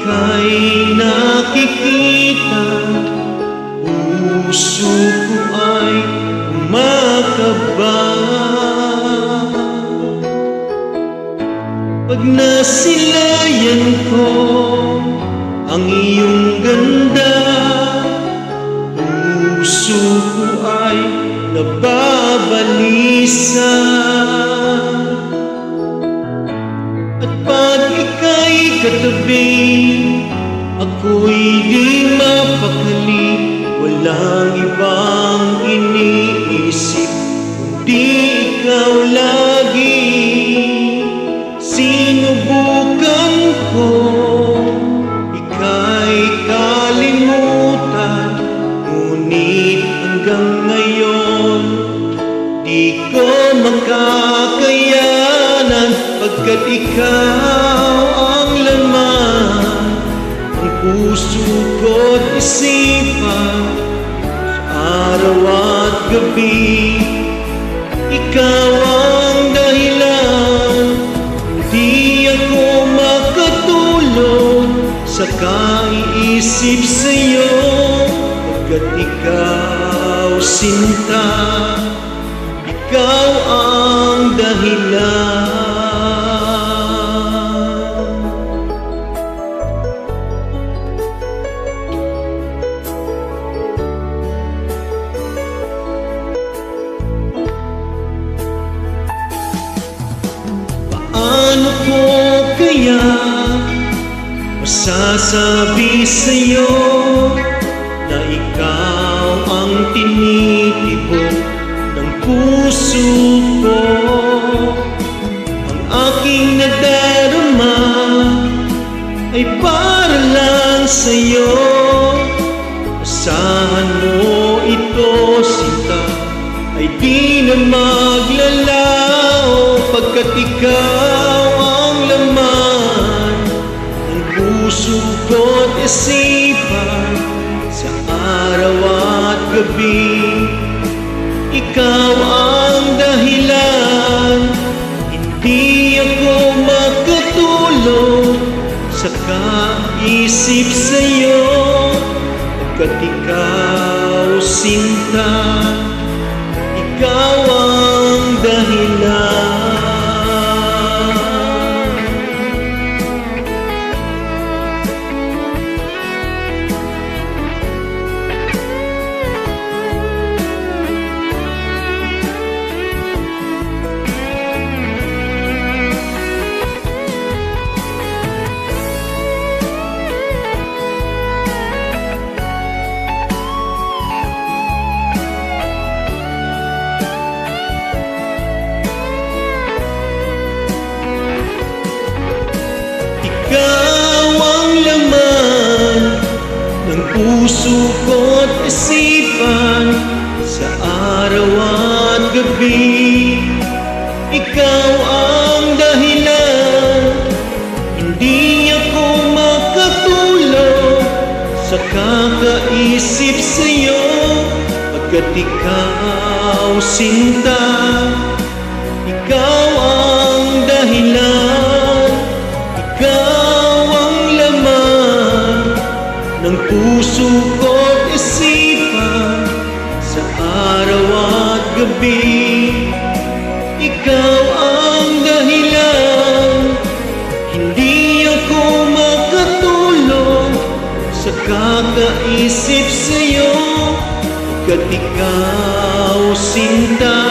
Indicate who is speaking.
Speaker 1: ika'y nakikita, puso ko ay kumakaba. Pag nasilayan ko ang iyong ganda, puso ko ay nababalisa. At pag ika'y katabi, ako'y di mapakali. Walang ibang iniisip kundi ikaw lagi. Sinubukan ko ika'y kalimutan, ngunit hanggang ngayon di ko makakayanan, pagkat ikaw ang laman ng puso ko't isipan. Araw at gabi, ikaw ang dahilan. Di ako makatulog sa kaiisip sa'yo, pagkat ikaw sinta, ikaw ang dahilan. Paano ko kaya masasabi sa'yo na ikaw ang tinitibok ng puso ko? Ang aking nadarama ay para lang sa'yo. Asahan mo ito, sinta, ay di na maglalaho, pagkat ikaw ang laman ng puso ko't isipan. Sa araw at gabi, ikaw ang dahilan. Hindi ako makatulog sa kaisip sa'yo, pagkat ikaw sinta, ikaw ang dahilan. Ikaw ang laman ng puso ko't isipan. Sa araw at gabi, ikaw ang dahilan. Hindi ako makatulog sa kakaisip sa'yo, pagkat ikaw sinta, ikaw ang dahilan. Ikaw ang laman ng puso ko't isipan. Sa araw at gabi, ikaw ang dahilan. Hindi ako makatulog sa kakaisip sa'yo, pagkat ikaw sinta,